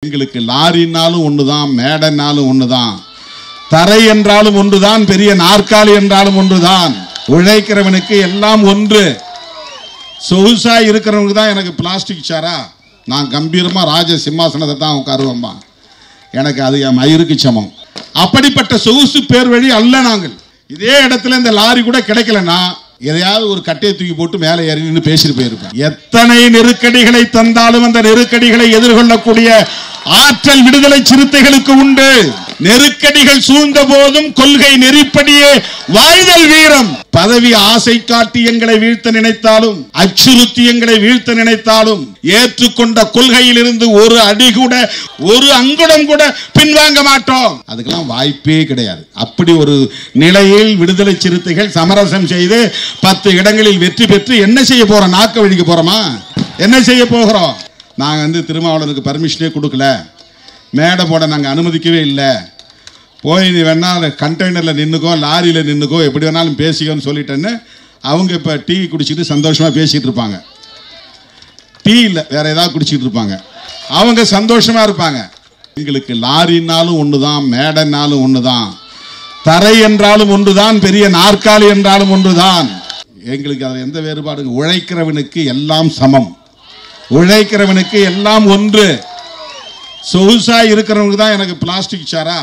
எங்களுக்கு லாரினாலும் ஒண்ணுதான், மேடனாலும் ஒண்ணுதான், தரை என்றாலும் ஒன்றுதான், பெரிய நாற்காலி என்றாலும் ஒன்றுதான். உழைக்கிறவனுக்கு எல்லாம் ஒன்று. சொகுசா இருக்கிறவனுக்கு தான் எனக்கு பிளாஸ்டிக் சேரா, நான் கம்பீரமா ராஜ சிம்மாசனத்தை தான் உட்காருவோம்மா, எனக்கு அது என் மயிருக்கு சமம். அப்படிப்பட்ட சொகுசு பேர் வழி அல்ல நாங்கள். இதே இடத்துல இந்த லாரி கூட கிடைக்கலன்னா எதையாவது ஒரு கட்டையை தூக்கி போட்டு மேலே ஏறி நின்று பேசிட்டு போயிருப்பேன். எத்தனை நெருக்கடிகளை தந்தாலும் அந்த நெருக்கடிகளை எதிர்கொள்ளக்கூடிய ஆற்றல் விடுதலை சிறுத்தைகளுக்கு உண்டு. நெருக்கடிகள் சூழ்ந்த போதும் கொள்கை நெறிப்படியே வாழ்தல் வீரம். பதவி ஆசை காட்டி எங்களை வீழ்த்த நினைத்தாலும், அச்சுறுத்தி எங்களை வீழ்த்த நினைத்தாலும், ஏற்றுக்கொண்ட கொள்கையில் இருந்து ஒரு அடி கூட, ஒரு அங்குடம் கூட பின்வாங்க மாட்டோம். அதுக்கெல்லாம் வாய்ப்பே கிடையாது. அப்படி ஒரு நிலையில் விடுதலை சிறுத்தைகள் சமரசம் செய்து 10 இடங்களில் வெற்றி பெற்று என்ன செய்ய போறோம்? நாக்க வழிக்க போறோமா? என்ன செய்ய போகிறோம்? நாங்கள் திருமாவளவனுக்கு பர்மிஷனே கொடுக்கல, மேடை போட நாங்கள் அனுமதிக்கவே இல்லை, போய் நீ வேணா கண்டெய்னரில் நின்றுக்கோ, லாரியில் நின்றுக்கோ, எப்படி வேணாலும் பேசிக்கோன்னு சொல்லிட்டேன்னு அவங்க இப்போ டீ குடிச்சிட்டு சந்தோஷமாக பேசிகிட்டு இருப்பாங்க. டீ இல்லை, வேற ஏதாவது குடிச்சிட்டு இருப்பாங்க, அவங்க சந்தோஷமாக இருப்பாங்க. எங்களுக்கு லாரினாலும் ஒன்று தான், மேடனாலும் ஒன்று தான், தரை என்றாலும் ஒன்று தான், பெரிய நாற்காலி என்றாலும் ஒன்று தான். எங்களுக்கு அது எந்த வேறுபாடு? உழைக்கிறவனுக்கு எல்லாம் சமம், உழைக்கிறவனுக்கு எல்லாம் ஒன்று. சொகுசா இருக்கிறவனுக்கு தான் எனக்கு பிளாஸ்டிக் சேரா,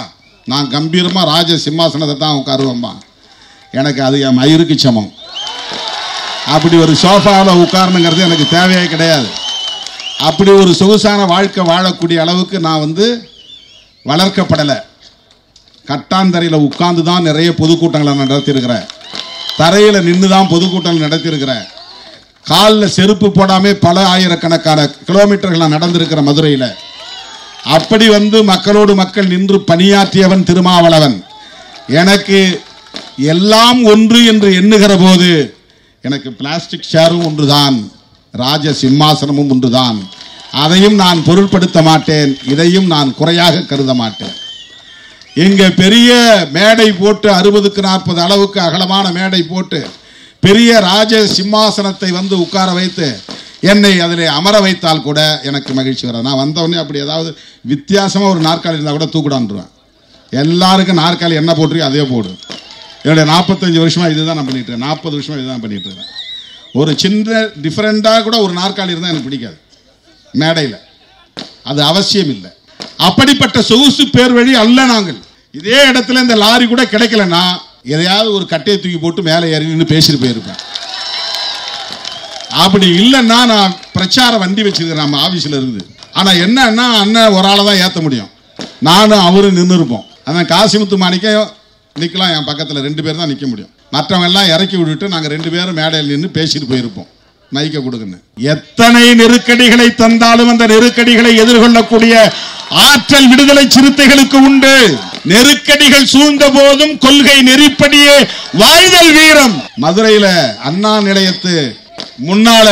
நான் கம்பீரமா ராஜ சிம்மாசனத்தை தான் உட்காருவோம்மா, எனக்கு அது என் மயிருக்கு சமம். அப்படி ஒரு சோஃபாவில் உட்காரணுங்கிறது எனக்கு தேவையே கிடையாது. அப்படி ஒரு சொகுசான வாழ்க்கை வாழக்கூடிய அளவுக்கு நான் வளர்க்கப்படலை. கட்டாந்தரையில் உட்கார்ந்து தான் நிறைய பொதுக்கூட்டங்களை நடத்தியிருக்கிறேன், தரையில் நின்று தான் பொதுக்கூட்டங்கள் நடத்தியிருக்கிறேன், காலில் செருப்பு போடாமல் பல ஆயிரக்கணக்கான கிலோமீட்டர்கள் நான் நடந்திருக்கிற மதுரையில். அப்படி மக்களோடு மக்கள் நின்று பணியாற்றியவன் திருமாவளவன். எனக்கு எல்லாம் ஒன்று என்று எண்ணுகிற போது எனக்கு பிளாஸ்டிக் சேரும் ஒன்றுதான், ராஜ சிம்மாசனமும் ஒன்றுதான். அதையும் நான் பொருட்படுத்த மாட்டேன், இதையும் நான் குறையாக கருத மாட்டேன். இங்க பெரிய மேடை போட்டு 60க்கு 40 அளவுக்கு அகலமான மேடை போட்டு பெரிய ராஜ சிம்மாசனத்தை உட்கார வைத்து என்னை அதில் அமர வைத்தால் கூட எனக்கு மகிழ்ச்சி வராது. நான் வந்தவொடனே அப்படி ஏதாவது வித்தியாசமாக ஒரு நாற்காலி இருந்தால் கூட தூக்கிடான்ருவேன். எல்லாருக்கும் நாற்காலி என்ன போட்டிருக்கோ அதே போடு. என்னுடைய 45 வருஷமாக இதுதான் நான் பண்ணிட்டு இருக்கேன், 40 வருஷமாக இதுதான் பண்ணிட்டு இருக்கேன். ஒரு சின்ன டிஃப்ரெண்டாக கூட ஒரு நாற்காலி இருந்தால் எனக்கு பிடிக்காது மேடையில், அது அவசியம் இல்லை. அப்படிப்பட்ட சொகுசு பேர் வழி அல்ல நாங்கள். இதே இடத்துல இந்த லாரி கூட கிடைக்கலன்னா எதையாவது ஒரு கட்டையை தூக்கி போட்டு மேலே ஏறி நின்று பேசிட்டு போயிருப்பேன். அப்படி இல்லைன்னா நான் பிரச்சார வண்டி வச்சிருக்கிறேன் நம்ம ஆஃபீஸில் இருக்குது. ஆனால் என்னன்னா அண்ணன் ஒரு ஆளை தான் ஏற்ற முடியும், நானும் அவரும் நின்று இருப்போம். அதான் காசிமுத்து மாணிக்கம் நிற்கலாம், என் பக்கத்தில் 2 பேர் தான் நிற்க முடியும். மற்றவங்க எல்லாம் இறக்கி விட்டுட்டு நாங்கள் 2 பேரும் மேடையில் நின்று பேசிட்டு போயிருப்போம், மைக்க கொடுக்குன்னு. எத்தனை நெருக்கடிகளை தந்தாலும் அந்த நெருக்கடிகளை எதிர்கொள்ளக்கூடிய ஆற்றல் விடுதலை சிறுத்தைகளுக்கு உண்டு. நெருக்கடிகள் சூழ்ந்த போதும் கொள்கை நெறிப்படியே வாழ்தல் வீரம். மதுரையில் அண்ணா நிலையத்து முன்னால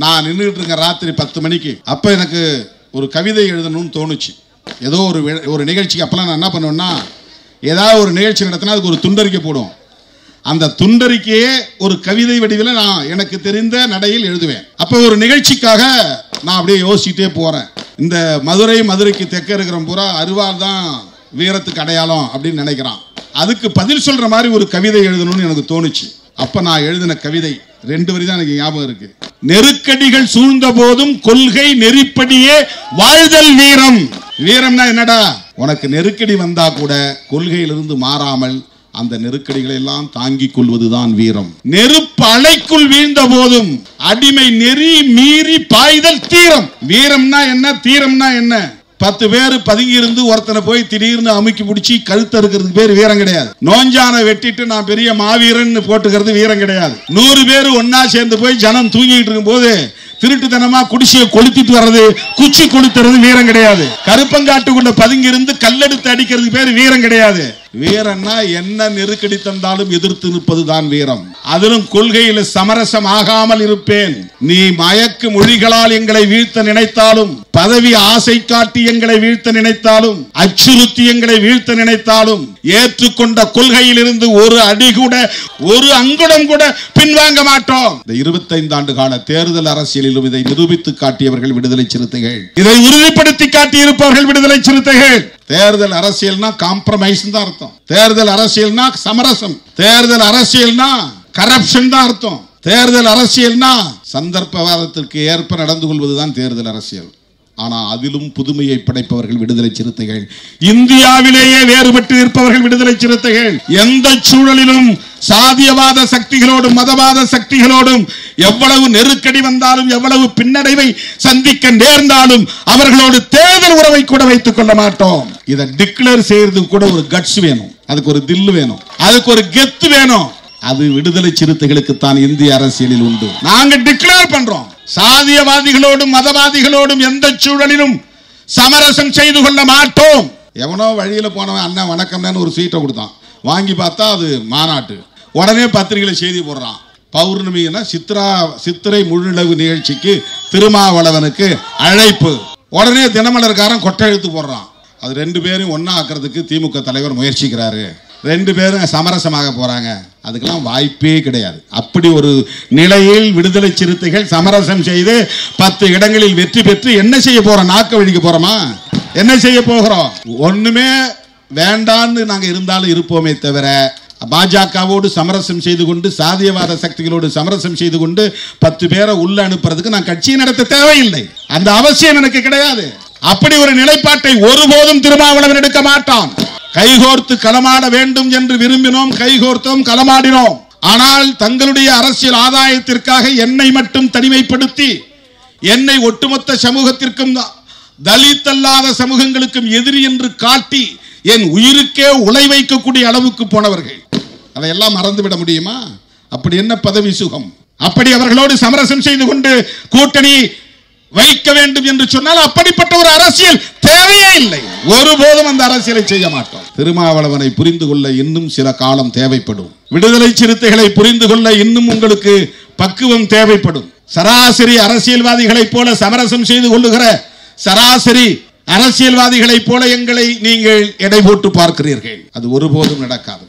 நான் நின்றுட்டு இருக்கேன் ராத்திரி 10 மணிக்கு. அப்ப எனக்கு ஒரு கவிதை எழுதணும்னு தோணுச்சு. ஏதோ ஒரு நிகழ்ச்சிக்கு அப்பெல்லாம் நான் என்ன பண்ணுவேன்னா, ஏதாவது ஒரு நிகழ்ச்சி நடத்தினா அதுக்கு ஒரு துண்டறிக்கை போடுவோம். அந்த துண்டறிக்கையே ஒரு கவிதை வடிவில் நான் எனக்கு தெரிந்த நடையில் எழுதுவேன். அப்போ ஒரு நிகழ்ச்சிக்காக நான் அப்படியே யோசிச்சுட்டே போறேன். இந்த மதுரைக்கு தெற்க இருக்கிற பூரா அருவாள் தான் வீரத்துக்கு அடையாளம் அப்படின்னு நினைக்கிறான். அதுக்கு பதில் சொல்ற மாதிரி ஒரு கவிதை எழுதணும்னு எனக்கு தோணுச்சு. அப்ப நான் எழுதின கவிதை 2 வரி தான் எனக்கு ஞாபகம் இருக்கு. நெருக்கடிகள் சூழ்ந்த போதும் கொள்கை நெறிப்படியே வாழ்தல் வீரம். வீரம்னா என்னடா? உனக்கு நெருக்கடி வந்தா கூட கொள்கையிலிருந்து மாறாமல் அந்த நெருக்கடிகளை எல்லாம் தாங்கிக் கொள்வதுதான் வீரம். நெருப்பு அலைக்குள் வீழ்ந்த போதும் அடிமை நெறி மீறி பாய்தல் தீரம். வீரம்னா என்ன, தீரம்னா என்ன? 10 பேர் பதுங்கி இருந்து ஒருத்தனை போய் திடீர்னு அமுக்கி பிடிச்சி கழுத்த இருக்கிறதுக்கு பேர் வீரம் கிடையாது. நோஞ்சான வெட்டிட்டு நான் பெரிய மாவீரன் போட்டுக்கிறது வீரம் கிடையாது. 100 பேர் ஒன்னா சேர்ந்து போய் ஜனம் தூங்கிட்டு இருக்கும் போது திருட்டுத்தனமா குடிசையை கொளுத்திட்டு வர்றது, குச்சி கொளுத்துறது வீரம் கிடையாது. கருப்பங்காட்டுக்குள்ள பதுங்கி இருந்து கல்லெடுத்து அடிக்கிறதுக்கு பேர் வீரம் கிடையாது. வீரம்னா என்ன நெருக்கடி தந்தாலும் எதிர்த்து நிற்பதுதான் வீரம். அதிலும் கொள்கையில் சமரசம் ஆகாமல் இருப்பேன். நீ மயக்கு மொழிகளால் எங்களை வீழ்த்த நினைத்தாலும், பதவி ஆசை காட்டி எங்களை வீழ்த்த நினைத்தாலும், அச்சுறுத்தி எங்களை வீழ்த்த நினைத்தாலும், ஏற்றுக்கொண்ட கொள்கையில் இருந்து ஒரு அடி கூட, ஒரு அங்குடம் கூட பின்வாங்க மாட்டோம். இந்த 25 ஆண்டு கால தேர்தல் அரசியலிலும் இதை நிரூபித்து காட்டியவர்கள் விடுதலை சிறுத்தைகள், இதை உறுதிப்படுத்தி காட்டியிருப்பவர்கள் விடுதலை சிறுத்தைகள். தேர்தல் அரசியல்னா காம்ப்ரமைஸ் தான் அர்த்தம். தேர்தல் அரசியல்னா சமரசம். தேர்தல் அரசியல்னா கரப்ஷன் தான் அர்த்தம். தேர்தல் அரசியல்னா சந்தர்ப்பவாதத்திற்கு ஏற்ப நடந்து கொள்வதுதான் தேர்தல் அரசியல். ஆனா அதிலும் புதுமையை படைப்பவர்கள் விடுதலை சிறுத்தைகள். இந்தியாவிலேயே வேறுபட்டு இருப்பவர்கள் விடுதலை சிறுத்தைகள். எந்த சூழலிலும் சாதியவாத சக்திகளோடும் மதவாத சக்திகளோடும் எவ்வளவு நெருக்கடி வந்தாலும், எவ்வளவு பின்னடைவை சந்திக்க நேர்ந்தாலும் அவர்களோடு தேர்தல் உறவை கூட வைத்துக் கொள்ள மாட்டோம். இதை டிக்ளேர் செய்யறது கூட ஒரு கட்ஸ் வேணும், அதுக்கு ஒரு தில்லு வேணும், அதுக்கு ஒரு கெத்து வேணும். அது விடுதலை சிறுத்தைகளுக்கு தான் இந்திய அரசியலில் உண்டு. நாங்க டிக்ளேர் பண்றோம், சாதியவாதிகளோடும் மதவாதிகளோடும் எந்த சூழலிலும் சமரசம் செய்து கொள்ள மாட்டோம். எவனோ வழியில போனவன் அண்ணன் வணக்கம்னு ஒரு சீட்டை கொடுத்தான், வாங்கி பார்த்தா அது மாநாட்டு. உடனே பத்திரிகையில செய்தி போடுறான், பௌர்ணமினா சித்திரை முழுநிலவு நிகழ்ச்சிக்கு திருமாவளவனுக்கு அழைப்பு. உடனே தினமலர்காரன் கொட்டை எழுத்து போடுறான். அது 2 பேரும் ஒன்னா ஆக்குறதுக்கு திமுக தலைவர் முயற்சிக்கிறாரு, 2 பேரும் சமரசமாக போறாங்க. அதுக்கெல்லாம் வாய்ப்பே கிடையாது. அப்படி ஒரு நிலையில் விடுதலை சிறுத்தைகள் சமரசம் செய்து 10 இடங்களில் வெற்றி பெற்று என்ன செய்ய போறோம்? நாக்க வழிக்க போறோமா? என்ன செய்ய போகிறோம்? ஒண்ணுமே வேண்டான்னு நாங்க இருந்தாலும் இருப்போமே தவிர, பாஜகவோடு சமரசம் செய்து கொண்டு, சாதியவாத சக்திகளோடு சமரசம் செய்து கொண்டு 10 பேரை உள்ள அனுப்புறதுக்கு நான் கட்சியை நடத்த தேவையில்லை. அந்த அவசியம் எனக்கு கிடையாது. அப்படி ஒரு நிலைப்பாட்டை ஒருபோதும் திருமாவளவன் எடுக்க மாட்டான். கைகோர்த்து களமாட வேண்டும் என்று விரும்பினோம், கைகோர்த்தோம், களமாடினோம். ஆனால் தங்களுடைய அரசியல் ஆதாயத்திற்காக என்னை மட்டும் தனிமைப்படுத்தி, என்னை ஒட்டுமொத்த சமூகத்திற்கும், தலித் அல்லாத சமூகங்களுக்கும் எதிரி என்று காட்டி என் உயிருக்கே உலை வைக்கக்கூடிய அளவுக்கு போனவர்கள். அதையெல்லாம் மறந்துவிட முடியுமா? அப்படி என்ன பதவி சுகம்? அப்படி அவர்களோடு சமரசம் செய்து கொண்டு கூட்டணி வைக்க வேண்டும் என்று சொன்னால் அப்படிப்பட்ட ஒரு அரசியல் தேவையே இல்லை. ஒருபோதும் அந்த அரசியலை செய்ய மாட்டோம். திருமாவளவனை புரிந்து கொள்ள இன்னும் சில காலம் தேவைப்படும். விடுதலை சிறுத்தைகளை புரிந்து கொள்ள இன்னும் உங்களுக்கு பக்குவம் தேவைப்படும். சராசரி அரசியல்வாதிகளைப் போல சமரசம் செய்து கொள்ளுகிற சராசரி அரசியல்வாதிகளைப் போல எங்களை நீங்கள் எடை போட்டு பார்க்கிறீர்கள். அது ஒருபோதும் நடக்காது.